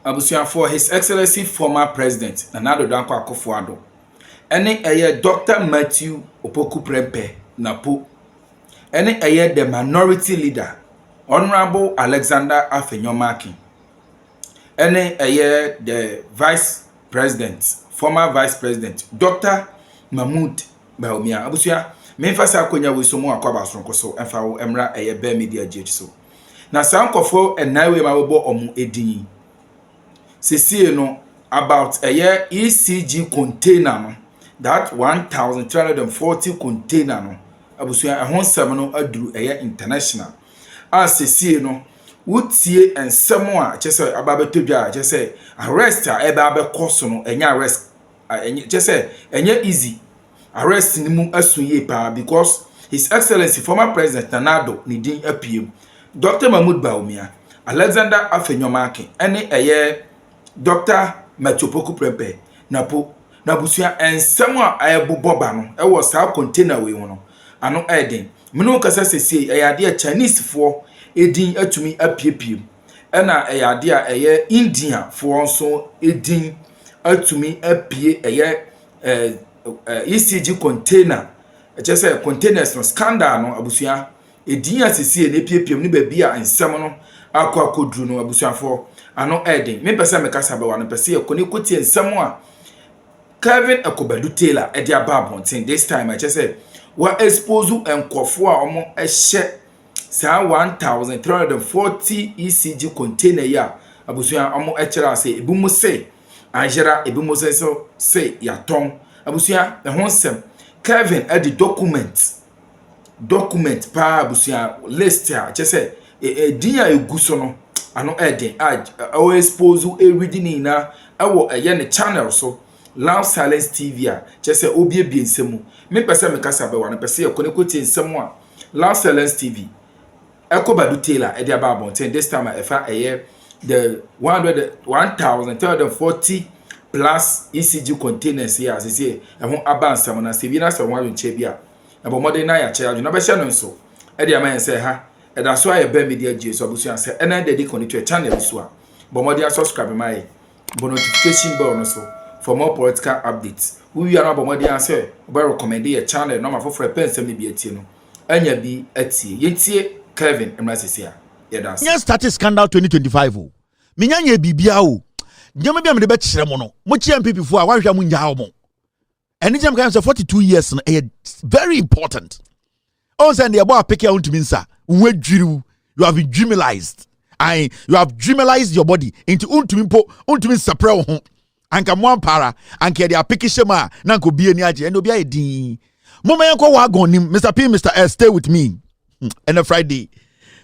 Abusia for His Excellency former President Nana Danko Akufo-Addo. Ene eye Dr. Matthew Opoku Prempeh Napo. Ene eye the minority leader Honorable Alexander Afenyomakin. Ene eye the Vice President, former Vice President Dr. Mahmoud Bawumia. Abusia memfasa akonya wesomo akwaba sonko so emfa wo emra eye be media jeje so. Na sankofo enawe mabebo omu edin. Sisi no about a year ECG container no, that 1340 container no abusuya ehon sem no aduru a year international sisi no wutie ensem a chese ababetodwa chese arrest a ebe abekoso no enya arrest chese enya easy arrest ni mu asuye pa because His Excellency former President Nanado ni din apiem Dr. Mahmoud Bawumia, Alexander Afenyomakin ene eye Dr. Matthew Opoku Prempeh Napo nabusia ensem a ayeboboba no e wo sa container we no ano eden meno kasa sesi eyade a Chinese fo edin atumi apiepiem ena eyade a eye India fo nso edin atumi apie eye ECG container echese containers no scandal no abusia edin asesi na apiepiem ne ba bia ensem no akodru no abusia fo ano eden me pese me kasa be wa no pese ekoni koti ensem a Kevin Ekobadu Taylor e dia babontin this time I just say wa expose enkofo a omo ehye sa 1340 ECG container ya abusuan omo echira say ebumu say anjera ebumu say so say ya ton abusuan ehon sem Kevin e the document pa abusuan list ya just say dia eguso no ano eden o expose everything na ewo eye ne channel so Loud Silence TV a chese obi ebie nsemu me pese me kasa be wa no pese ekone koti nsemu a Loud Silence TV Ekobadu Taylor e dia ba bonten this time efa eye the 1340 plus ECG containers here as say ehun aba nsem na se bi na se won nche bia e bo modern na ya che adu na be hye no nso e dia man say ha e da so aye ba media je so abusu say e na dey connect to channel so a bo modern subscribe my bo notification bell no so for more political updates. We are about modern answer. We recommend a channel no for free pen sem bi etie no. Anya bi etie. Yetie Kevin Emrasisia. Yes, yes, started scandal 2025 o. Minyanya bibia o. Nyama bia me de be kire mo no. Mo chi MPP fo a wahwa mu nya mo. Eni jam kan say 42 years no very important. On say the boy pick out ntimi nsa. Unwe dwiriw. You have been dreamalized. You have dreamalized your body into untumi sapra wo ho. Anka mo ampara anka de apikishema na nko bie ni age eno bia edin moma yanko wagon nim Mr. P Mr. S stay with me and a Friday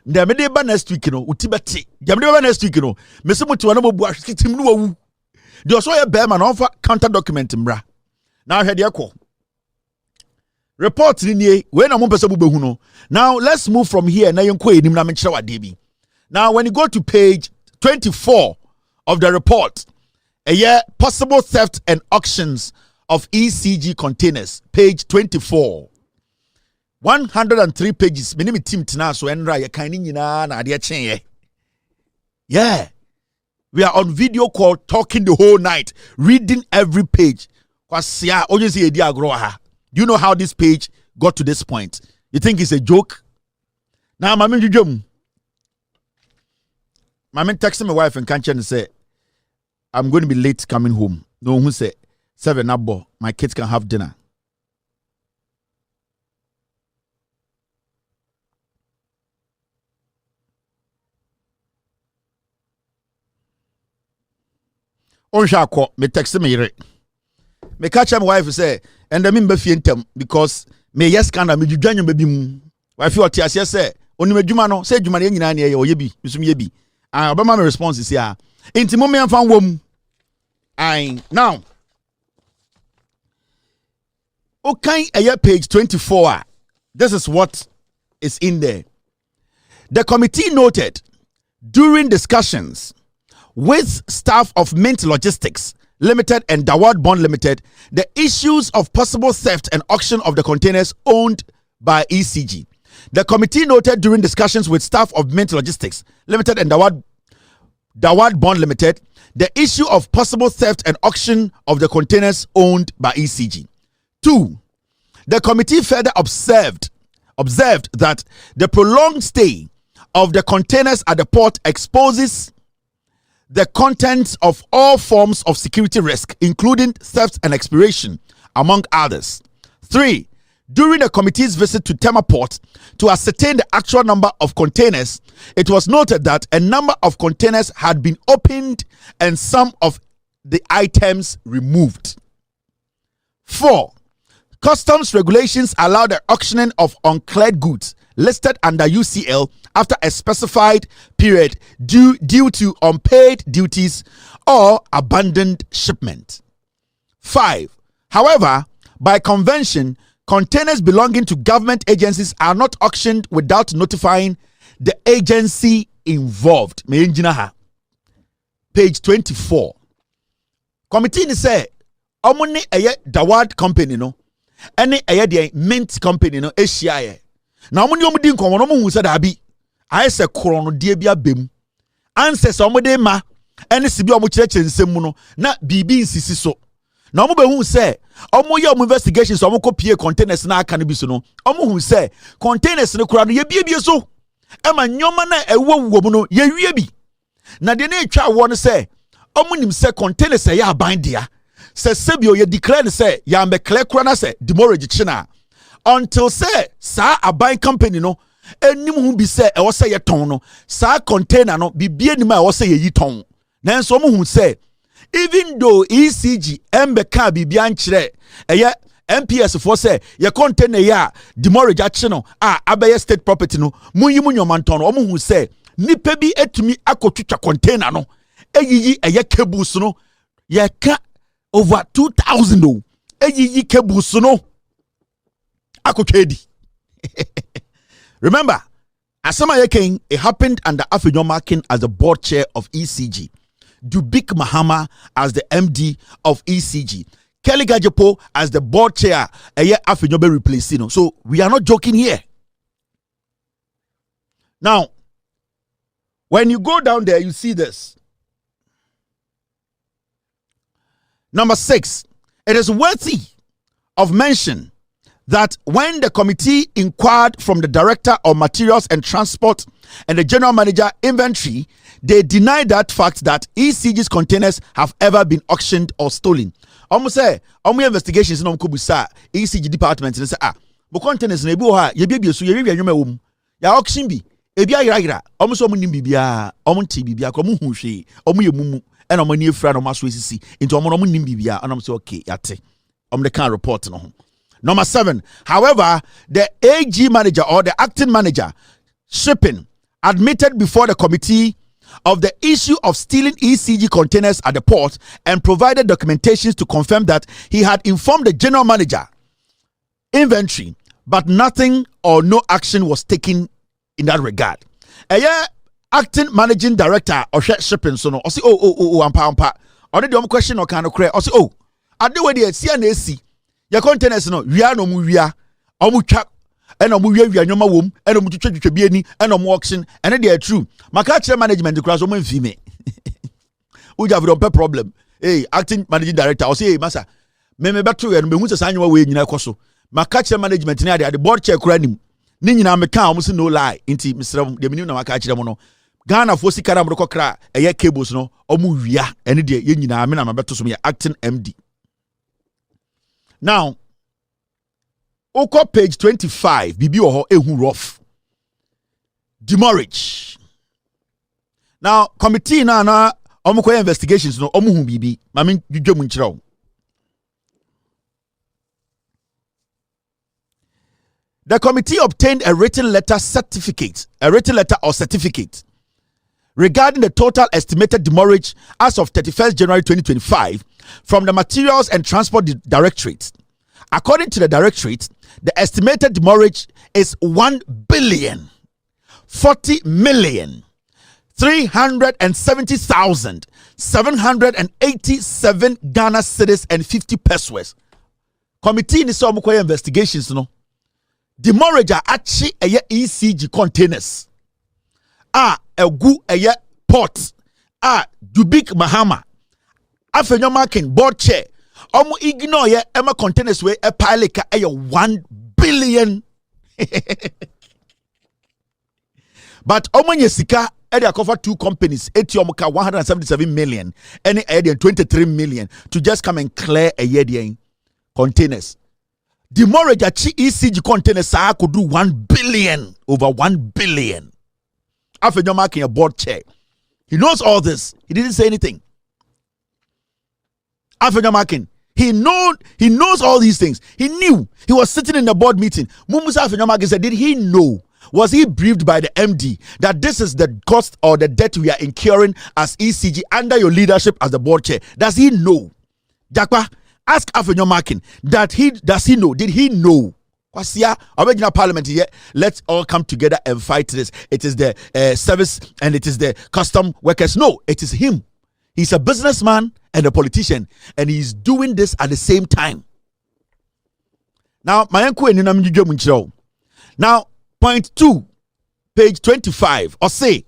nda me dey ba next week no utibeti jam dey ba next week no me se muti wana mo bu ahwetim no wawu de oso ye be ma na onfa counter document mra na ahwe de ekọ report ni we na mo pese bu behu no. Now let's move from here na yenko enim na me kire wade bi. Now when you go to page 24 of the report, a year possible theft and auctions of ECG containers, page 24. 103 pages. Minimi team tina so enra ye kan ni na ade chen ye. Yeah. We are on video call talking the whole night, reading every page. Kwasia oje edi agro ha. Do you know how this page got to this point? You think it's a joke? Now mama jujum. Mama texted my wife and can't and say I'm going to be late coming home. No, who said 7 up, my kids can have dinner. On shako, me text me re. Me catch my wife say, and I mean be fientem because me yes can me judanya baby mu. Wife you tia say, oni me djuma no, say djuma ne nyina na ye oyebi, misum yebi. And Obama my response is here. Inti mo me amfa wom. Now, okay, page 24. This is what is in there. The committee noted during discussions with staff of Mint Logistics Limited and Dawad Bond Limited the issues of possible theft and auction of the containers owned by ECG. The committee noted during discussions with staff of Mint Logistics Limited and Dawad Bond Limited the issue of possible theft and auction of the containers owned by ECG. 2. The committee further observed that the prolonged stay of the containers at the port exposes the contents of all forms of security risk, including theft and expiration, among others. 3. During the committee's visit to Tema Port to ascertain the actual number of containers, it was noted that a number of containers had been opened and some of the items removed. 4. Customs regulations allow the auctioning of uncleared goods listed under UCL after a specified period due to unpaid duties or abandoned shipment. 5. However, by convention, containers belonging to government agencies are not auctioned without notifying the agency involved. Page 24. Committee ni say omuni eye Dawad company no ene eye the Mint company no ehia na omuni di nkomo no mu say da bi aye se koro no die bia bem answer se omode ma ene sibi omo kirekire nsem mu no na bibi nsisi so na omo be hu say omo ye investigations omo kopie containers na aka no bi so no omo hu say containers ne kura no ye bie so e ma nyoma na ewuwo mu no ye wie bi na de na etwa wo no say omo nim say containers ye aban dia say sebio ye declare say ya mbe clear kura na say Demurrage china until say sa aban company no enim hu bi say e wo say ye ton no sa container no bibie nim a wo say ye yi ton nanso omo hu say even though ECG embeka bibia nkyere eye MPS for say ye container ya Demurrage achi no abaye state property no munyi munyoma nton no omo hu say nipa bi etumi akotwitwa container no eyiyi eye cables no ye ka over 2000 o eyiyi cables no akotwedi. Remember, Asama Yeken, it happened under Afenyo King as the board chair of ECG, Dubik Mahama as the MD of ECG, Kelly Gajepo as the board chair, a year Afenyo be replacing. So we are not joking here. Now, when you go down there, you see this. Number 6, it is worthy of mention that when the committee inquired from the director of materials and transport and the general manager inventory, they denied that fact that ECG's containers have ever been auctioned or stolen. Almost say, investigations no kubusa ECG department and say but containers na ebi ha ye bia so ye wi anwuma wom ya auction bi ebi ayira almost omo nim bibia omo nti bibia ko omo hu hwe omo ye mumu and omo ni efra no maso esisi into omo nim bibia and omo say okay yate omo the can report no. Number 7, however, the AG manager or the acting manager shipping admitted before the committee of the issue of stealing ECG containers at the port and provided documentations to confirm that he had informed the general manager inventory, but nothing or no action was taken in that regard. Acting managing director of shipping so no say ampa already question or kind of cray or say I do the CNAC your containers no wia no mu wia omu twa and omu wia nyoma wom and omu twetwe bi ani and omu auction and they are true maka chere management class omu mfi me uja have problem acting managing director o say hey masa me beto we no mehu se anyoma we nyina ekoso maka chere management ni ade board chair kura nim ni nyina meka omu se no lie nti misrem de minim na maka chere mo no Ghana for sikara mo kokra eye cables no omu wia and de ye nyina me na mabeto so me acting MD. Now, Oko page 25, Bibi Oho Ehu Rough. Demurrage. Now, committee na omukoya investigations no omuhu bibi. Mami judjo munchiraw. The committee obtained a written letter or certificate regarding the total estimated demurrage as of 31st January 2025 from the Materials and Transport Directorate. According to the Directorate, the estimated demurrage is 1,040,000,000 370,787 Ghana cedis and 50 pesos. Committee ni so mukwa investigations no. Demurrage achi eye ECG containers. Egu eye port. Dubik Mahama. Afenyo marking board chair. Omo ignore ye ema containers we e pile ka eye 1 billion. But omo nyesika e dey cover 2 companies, etiomoka 177 million, any area 23 million to just come and clear a year containers. Demurrage achi ECG containers could do 1 billion, over 1 billion. After you're marking a board chair, he knows all this. He didn't say anything. After you're marking, he knows all these things. He knew. He was sitting in the board meeting. Mumusa After you're marking said, did he know? Was he briefed by the MD that this is the cost or the debt we are incurring as ECG under your leadership as the board chair? Does he know? Jakpa, ask Afenyo Markin does he know? Did he know? Kwasia, original parliament here. Let's all come together and fight this. It is the service and it is the custom workers. No, it is him. He's a businessman and a politician, and he's doing this at the same time. Now, now, point 2, page 25, or say,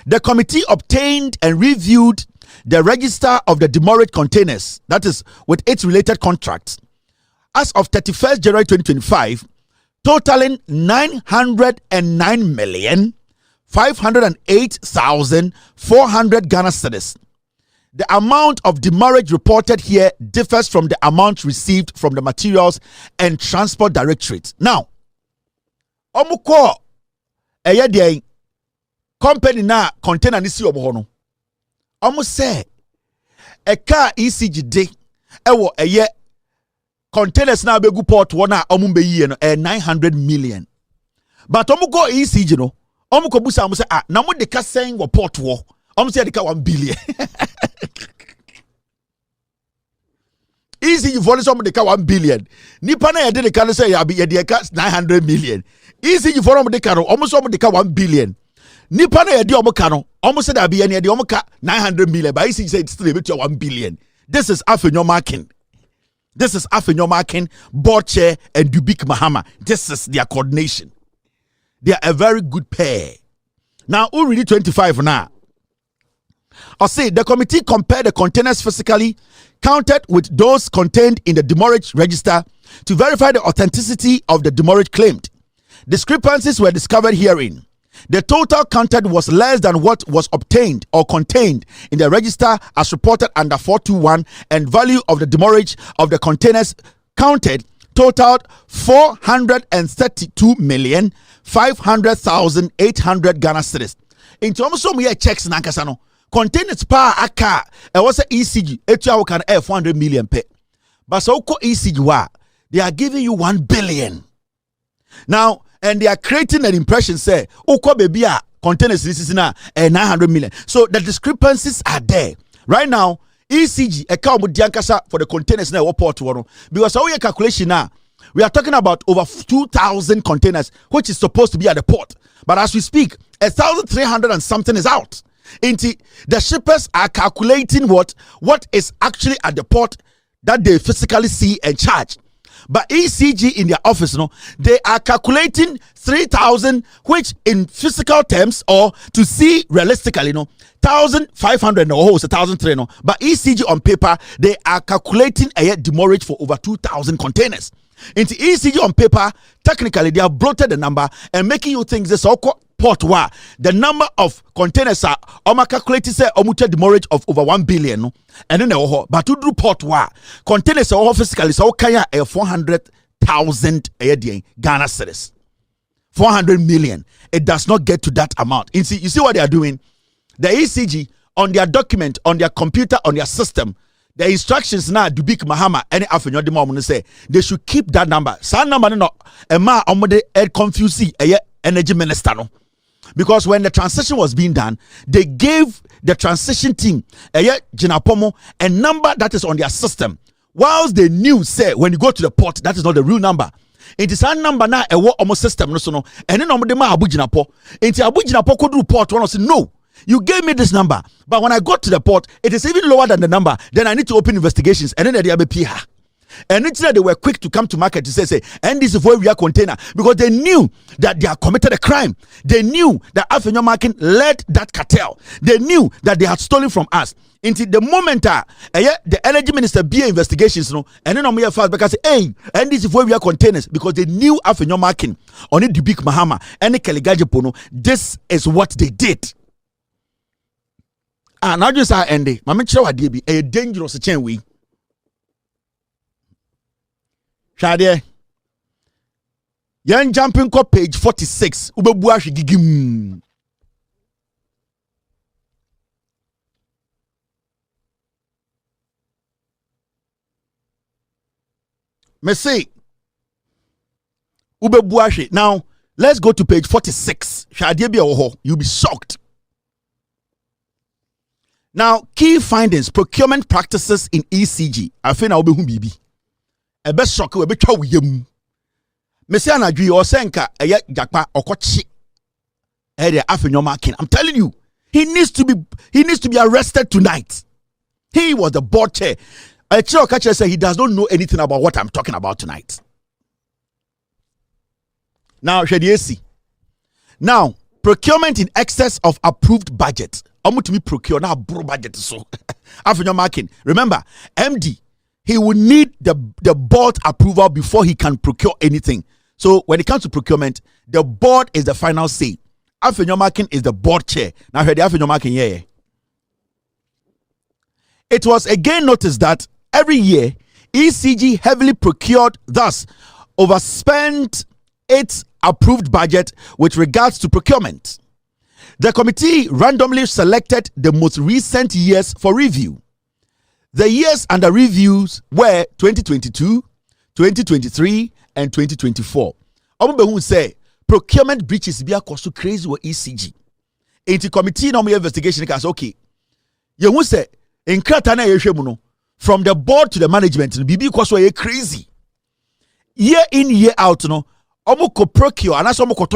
the committee obtained and reviewed the register of the demurrage containers, that is, with its related contracts, as of 31st January 2025, totaling 909,508,400 Ghana cedis. The amount of demurrage reported here differs from the amount received from the Materials and Transport Directorate. Now, omuko eye company na container ni si omo omo say e car ECG de ewo eye containers na begu port wo na omo be yie no 900 million. But omo go ECG no omo ko busa omo say na mo de ka sen wo port wo omo say de ka 1 billion. ECG for some de ka 1 billion. Nipa na ye de ka say ya de ka 900 million. ECG for some de ka no omo so de ka 1 billion. Nipa na ye de omo ka no omo say da be ye de omo ka 900 million. But ECG say it's still be 1 billion. This is Afenyo Markin. This is Afenyo Markin, board chair, and Dubik Mahama. This is their coordination. They are a very good pair. Now, who read 25 now? I'll say the committee compared the containers physically counted with those contained in the demurrage register to verify the authenticity of the demurrage claimed. Discrepancies were discovered herein. The total counted was less than what was obtained or contained in the register as reported under 421, and value of the demurrage of the containers counted totaled 432,500,800 Ghana cedis. In terms of me checks nankasano containers pa aka e was ECG etua can 400 million pe, but so ECG wa they are giving you 1 billion now, and they are creating an impression say oko baby a containers this is now 900 million. So the discrepancies are there right now. ECG account for the containers now port one because our calculation now we are talking about over 2,000 containers which is supposed to be at the port, but as we speak 1,300 and something is out. The shippers are calculating what is actually at the port that they physically see and charge. But ECG in their office, they are calculating 3,000, which in physical terms or to see realistically, 1,500 or 1,300. But ECG on paper, they are calculating a demurrage for over 2,000 containers. Into ECG on paper, technically they have bloated the number and making you think this port wa the number of containers are calculated say demurrage of over 1 billion and then but to do port wa containers are physically so kaya 400,000 Ghana cedis 400 million. It does not get to that amount. You see what they are doing? The ECG on their document, on their computer, on their system, the instructions now do big Mahama any Afenyo de mom say they should keep that number. Some number no ma omode confuse energy minister no. Because when the transition was being done, they gave the transition team a number that is on their system. Whilst they knew, say, when you go to the port, that is not the real number. It is a number na ewo omo system no so no. Ene no de ma abuginapo. Enti abuginapo could report one say no. You gave me this number, but when I got to the port, it is even lower than the number. Then I need to open investigations, and then they have a PR. And it's that they were quick to come to market to say, and this is where we are container, because they knew that they had committed a crime. They knew that Afenyo Market led that cartel. They knew that they had stolen from us. Until the moment the energy minister be investigations, no, and then on me fast because hey, and this is where we are containers, because they knew Afenyo Market on it, the big Mahama and the Kaligaji Pono. This is what they did. And now just end. My mention what be a dangerous chain we. Shade. Yan jumping ko page 46. Ubebuash gigim. Me say Ubebuash. Now let's go to page 46. Shade be oho. You'll be shocked. Now, key findings, procurement practices in ECG. I think I'll be whom bibi. A best shocker will be chow yum. Messiana Dri or Senka, a yet Jakpa or Kochi. Area Afenyo Market. I'm telling you, he needs to be arrested tonight. He was the board chair. A chair catcher said he does not know anything about what I'm talking about tonight. Now, Shadiesi. Now, procurement in excess of approved budget. To me procure now bro budget so Afenyo Market. Remember, MD, he will need the board approval before he can procure anything. So when it comes to procurement, the board is the final say. Afenyo Market is the board chair. Now heard the Afenyo Market, yeah. It was again noticed that every year ECG heavily procured, thus overspent its approved budget with regards to procurement. The committee randomly selected the most recent years for review. The years under reviews were 2022, 2023, and 2024. Omo say procurement breaches be so crazy with ECG. The committee no investigation case okay. You who say in kratana yehwemu from the board to the management bibi so crazy. Year in year out no omo ko procure and as omo ko